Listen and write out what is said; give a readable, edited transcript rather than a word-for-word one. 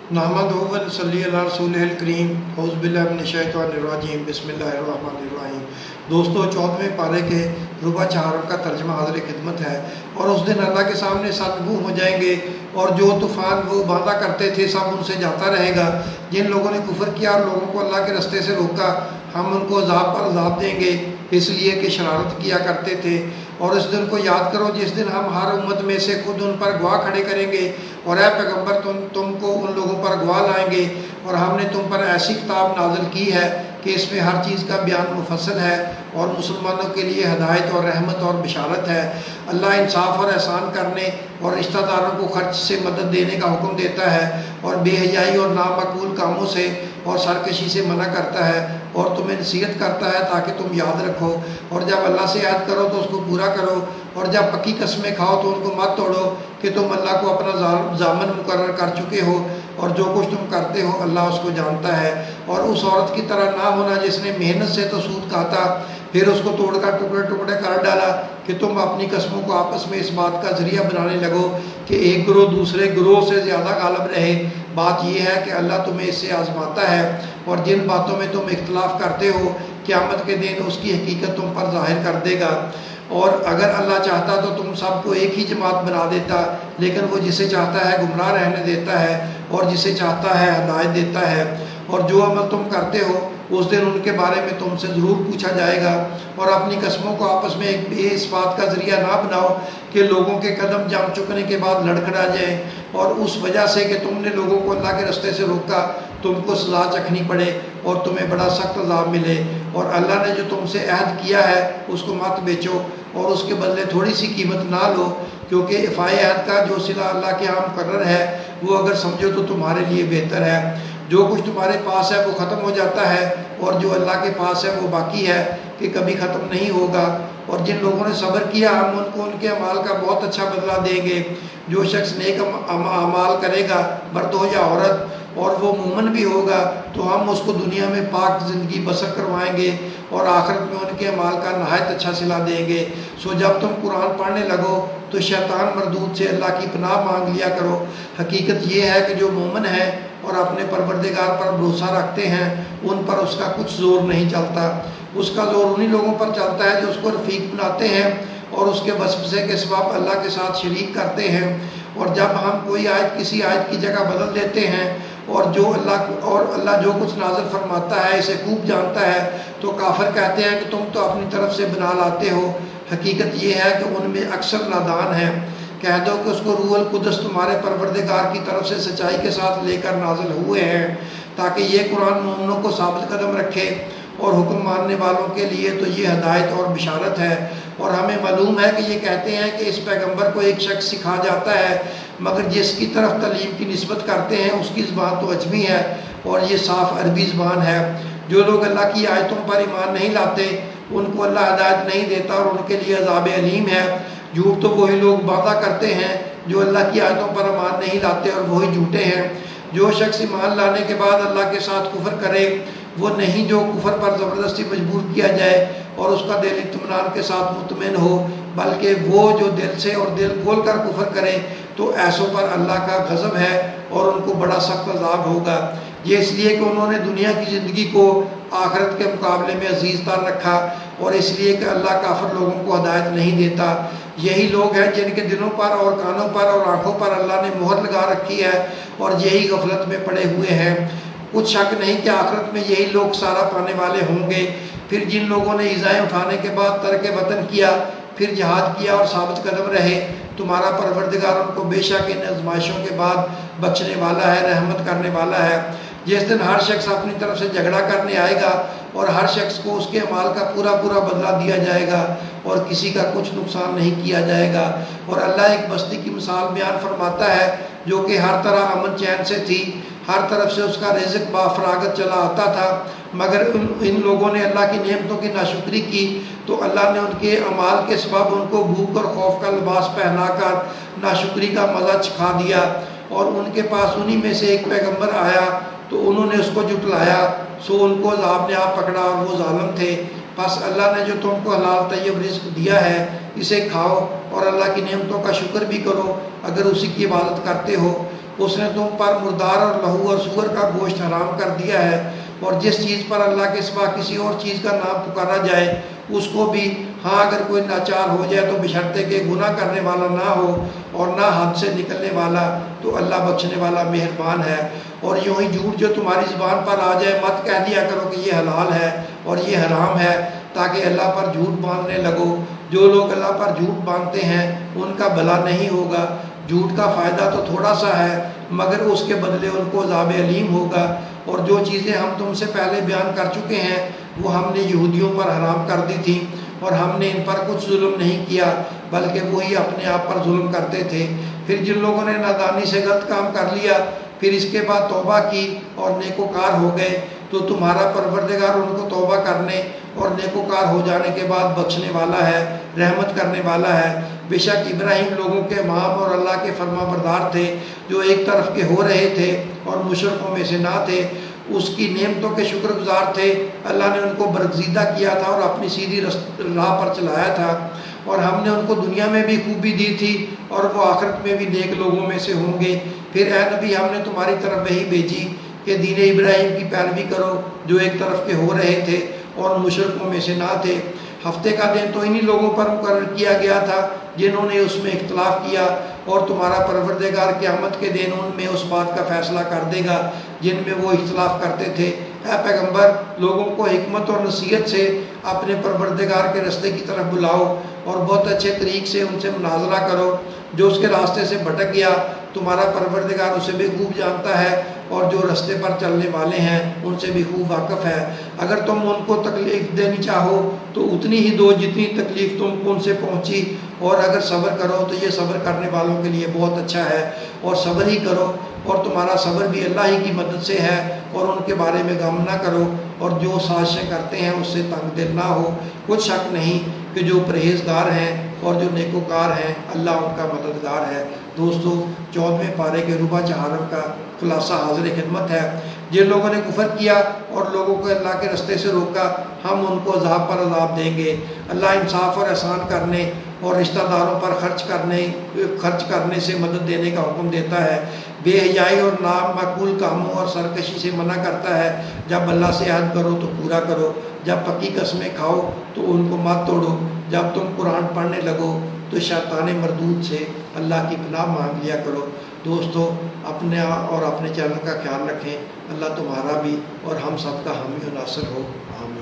नहमदुहु व नसल्ली अला रसूलिहिल करीम औज़ु बिल्लाहि मिनश्शैतानिर्रजीम बिस्मिल्लाहिर्रहमानिर्रहीम। दोस्तों, 14वें पारे के रुबा चहारों का तर्जमा हाज़िर खिदमत है। और उस दिन अल्लाह के सामने सतबू हो जाएंगे और जो तूफ़ान वो बांधा करते थे सब उनसे जाता रहेगा। जिन लोगों ने कुफ्र किया और लोगों को अल्लाह के रास्ते से रोका, हम उनको अज़ाब पर अज़ाब देंगे इसलिए कि शरारत किया करते थे। और इस दिन को याद करो जिस दिन हम हर उम्मत में से खुद उन पर गवाह खड़े करेंगे और ऐ पैगम्बर तुमको उन लोगों पर गवाह लाएंगे और हमने तुम पर ऐसी किताब नाज़िल की है कि इसमें हर चीज़ का बयान मुफस्सल है और मुसलमानों के लिए हदायत और रहमत और बिशारत है। अल्लाह इंसाफ और एहसान करने और रिश्तेदारों को खर्च से मदद देने का हुक्म देता है और बेहयाई और नामकबूल कामों से और सरकशी से मना करता है और तुम्हें नसीहत करता है ताकि तुम याद रखो। और जब अल्लाह से याद करो तो उसको पूरा करो और जब पक्की कसमें खाओ तो उनको मत तोड़ो कि तुम अल्लाह को अपना ज़ामन मुकर्रर कर चुके हो और जो कुछ तुम करते हो अल्लाह उसको जानता है। और उस औरत की तरह ना होना जिसने मेहनत से तो सूद खाता फिर उसको तोड़कर टुकड़े टुकड़े कर डाला कि तुम अपनी कस्मों को आपस में इस बात का ज़रिया बनाने लगो कि एक गिरोह दूसरे गिरोह से ज़्यादा गालिब रहे। बात यह है कि अल्लाह तुम्हें इससे आजमाता है और जिन बातों में तुम इख्तलाफ करते हो क़यामत के दिन उसकी हकीकत तुम पर ज़ाहिर कर देगा। और अगर अल्लाह चाहता तो तुम सबको एक ही जमात बना देता, लेकिन वो जिसे चाहता है गुमराह रहने देता है और जिसे चाहता है हदायत देता है। और जो अमल तुम करते हो उस दिन उनके बारे में तुमसे ज़रूर पूछा जाएगा। और अपनी कस्मों को आपस में एक इस बात का ज़रिया ना बनाओ कि लोगों के कदम जम चुकने के बाद लड़खड़ा जाए और उस वजह से कि तुमने लोगों को अल्लाह के रास्ते से रोका तुमको सज़ा चखनी पड़े और तुम्हें बड़ा सख्त अज़ाब मिले। और अल्लाह ने जो तुमसे अहद किया है उसको मत बेचो और उसके बदले थोड़ी सी कीमत ना लो, क्योंकि इफ़ाए अहद का जो सिला अल्लाह के यहाँ मुकर्रर है वो अगर समझो तो तुम्हारे लिए बेहतर है। जो कुछ तुम्हारे पास है वो ख़त्म हो जाता है और जो अल्लाह के पास है वो बाकी है कि कभी ख़त्म नहीं होगा। और जिन लोगों ने सब्र किया हम उनको उनके अमाल का बहुत अच्छा बदला देंगे। जो शख्स नेक अमाल करेगा मर्द हो या औरत और वो मोमिन भी होगा तो हम उसको दुनिया में पाक ज़िंदगी बसर करवाएंगे और आखिरत में उनके अमाल का नहायत अच्छा सिला देंगे। सो जब तुम कुरान पढ़ने लगो तो शैतान मरदूद से अल्लाह की पनाह मांग लिया करो। हकीकत ये है कि जो मोमिन है और अपने परवरदिगार पर भरोसा रखते हैं उन पर उसका कुछ ज़ोर नहीं चलता। उसका ज़ोर उन्हीं लोगों पर चलता है जो उसको रफ़ीक बनाते हैं और उसके वसवसे के सबब अल्लाह के साथ शरीक करते हैं। और जब हम कोई आयत किसी आयत की जगह बदल देते हैं और अल्लाह जो कुछ नाज़िल फरमाता है इसे खूब जानता है तो काफिर कहते हैं कि तुम तो अपनी तरफ से बना लाते हो। हकीकत ये है कि उनमें अक्सर नादान है। कह दो कि उसको रूहुल कुद्स तुम्हारे परवरदिगार की तरफ से सच्चाई के साथ लेकर नाजिल हुए हैं ताकि ये कुरान मोमिनों को साबित कदम रखे और हुक्म मानने वालों के लिए तो ये हदायत और बिशारत है। और हमें मालूम है कि ये कहते हैं कि इस पैगंबर को एक शख्स सिखा जाता है मगर जिसकी तरफ तलीम की निस्बत करते हैं उसकी ज़बान तो अजमी है और ये साफ़ अरबी ज़बान है। जो लोग अल्लाह की आयतों पर ईमान नहीं लाते उनको अल्लाह हदायत नहीं देता और उनके लिए अज़ाब अलीम है। झूठ तो वही लोग वादा करते हैं जो अल्लाह की आयतों पर ईमान नहीं लाते और वही झूठे हैं। जो शख्स ईमान लाने के बाद अल्लाह के साथ कुफ्र करे वो नहीं जो कुफ्र पर ज़बरदस्ती मजबूर किया जाए और उसका दिल इत्मीनान के साथ मुतमईन हो, बल्कि वो जो दिल से और दिल खोल कर कुफ्र करे तो ऐसों पर अल्लाह का गज़ब है और उनको बड़ा सख्त अज़ाब होगा। ये इसलिए कि उन्होंने दुनिया की ज़िंदगी को आखिरत के मुकाबले में अजीज़ तर रखा और इसलिए कि अल्लाह काफिर लोगों को हदायत नहीं देता। यही लोग हैं जिनके दिलों पर और कानों पर और आँखों पर अल्लाह ने मोहर लगा रखी है और यही गफलत में पड़े हुए हैं। कुछ शक नहीं कि आखिरत में यही लोग सारा पाने वाले होंगे। फिर जिन लोगों ने इज़ाएँ उठाने के बाद तर्क वतन किया फिर जहाद किया और साबित कदम रहे तुम्हारा परवरदिगार उनको बेशक इन आजमाइशों के बाद बख्शने वाला है, रहमत करने वाला है। जिस दिन हर शख्स अपनी तरफ से झगड़ा करने आएगा और हर शख्स को उसके अमाल का पूरा पूरा बदला दिया जाएगा और किसी का कुछ नुकसान नहीं किया जाएगा। और अल्लाह एक बस्ती की मिसाल बयान फरमाता है जो कि हर तरह अमन चैन से थी, हर तरफ से उसका रिज़्क़ बाफरागत चला आता था, मगर इन लोगों ने अल्लाह की नेमतों की नाशुक्री की तो अल्लाह ने उनके अमाल के सबब उनको भूख और खौफ का लिबास पहनाकर नाशुक्री का मज़ा चखा दिया। और उनके पास उन्हीं में से एक पैगंबर आया तो उन्होंने उसको जुटलाया सो उनको अज़ाब ने आप पकड़ा और वो जालिम थे। बस अल्लाह ने जो तुमको हलाल तय्यब रिज़्क़ दिया है इसे खाओ और अल्लाह की नेमतों का शुक्र भी करो अगर उसी की इबादत करते हो। اس نے تم پر مردار اور لہو اور سور کا گوشت حرام کر دیا ہے، اور جس چیز پر اللہ کے سوا کسی اور چیز کا نام پکارا جائے اس کو بھی، ہاں اگر کوئی ناچار ہو جائے تو بشرطے کہ گناہ کرنے والا نہ ہو اور نہ حد سے نکلنے والا، تو اللہ بخشنے والا مہربان ہے۔ اور یوں ہی جھوٹ جو تمہاری زبان پر آ جائے مت کہہ دیا کرو کہ یہ حلال ہے اور یہ حرام ہے، تاکہ اللہ پر جھوٹ باندھنے لگو۔ جو لوگ اللہ پر جھوٹ باندھتے ہیں ان کا بھلا نہیں ہوگا۔ جھوٹ کا فائدہ تو تھوڑا سا ہے مگر اس کے بدلے ان کو عذاب علیم ہوگا۔ اور جو چیزیں ہم تم سے پہلے بیان کر چکے ہیں وہ ہم نے یہودیوں پر حرام کر دی تھیں، اور ہم نے ان پر کچھ ظلم نہیں کیا بلکہ وہی اپنے آپ پر ظلم کرتے تھے۔ پھر جن لوگوں نے نادانی سے غلط کام کر لیا پھر اس کے بعد توبہ کی اور نیکوکار ہو گئے تو تمہارا پروردگار ان کو توبہ کرنے اور نیکوکار ہو جانے کے بعد بخشنے والا ہے، رحمت کرنے والا ہے۔ بے شک ابراہیم لوگوں کے امام اور اللہ کے فرما بردار تھے، جو ایک طرف کے ہو رہے تھے اور مشرکوں میں سے نہ تھے۔ اس کی نعمتوں کے شکر گزار تھے۔ اللہ نے ان کو برگزیدہ کیا تھا اور اپنی سیدھی راہ پر چلایا تھا، اور ہم نے ان کو دنیا میں بھی خوبی دی تھی اور وہ آخرت میں بھی نیک لوگوں میں سے ہوں گے۔ پھر اے نبی ہم نے تمہاری طرف وحی بھیجی کہ دین ابراہیم کی پیروی کرو، جو ایک طرف کے ہو رہے تھے اور مشرکوں میں سے نہ تھے۔ ہفتے کا دن تو انہی لوگوں پر مقرر کیا گیا تھا جنہوں نے اس میں اختلاف کیا، اور تمہارا پروردگار قیامت کے دن ان میں اس بات کا فیصلہ کر دے گا جن میں وہ اختلاف کرتے تھے۔ اے پیغمبر لوگوں کو حکمت اور نصیحت سے اپنے پروردگار کے راستے کی طرف بلاؤ اور بہت اچھے طریق سے ان سے مناظرہ کرو۔ جو اس کے راستے سے بھٹک گیا تمہارا پروردگار اسے بھی خوب جانتا ہے، اور جو راستے پر چلنے والے ہیں ان سے بھی خوب واقف ہے۔ اگر تم ان کو تکلیف دینی چاہو تو اتنی ہی دو جتنی تکلیف تم کو ان سے پہنچی، اور اگر صبر کرو تو یہ صبر کرنے والوں کے لیے بہت اچھا ہے۔ اور صبر ہی کرو، اور تمہارا صبر بھی اللہ ہی کی مدد سے ہے، اور ان کے بارے میں غم نہ کرو، اور جو سازشیں کرتے ہیں اس سے تنگ دل نہ ہو۔ کچھ شک نہیں کہ جو پرہیزگار ہیں اور جو نیکوکار ہیں اللہ ان کا مددگار ہے۔ دوستو 14ویں پارے کے ربع چہارم کا خلاصہ حاضر خدمت ہے۔ جن لوگوں نے کفر کیا اور لوگوں کو اللہ کے راستے سے روکا ہم ان کو عذاب پر عذاب دیں گے۔ اللہ انصاف اور احسان کرنے اور رشتہ داروں پر خرچ کرنے سے مدد دینے کا حکم دیتا ہے، بے حیائی اور نامعقول کاموں اور سرکشی سے منع کرتا ہے۔ جب اللہ سے عہد کرو تو پورا کرو، جب پکی قسمیں کھاؤ تو ان کو مت توڑو، جب تم قرآن پڑھنے لگو تو شیطان مردود سے اللہ کی پناہ مانگ لیا کرو۔ دوستو اپنے اور اپنے چینل کا خیال رکھیں۔ اللہ تمہارا بھی اور ہم سب کا حامی و ناصر ہو، آمین۔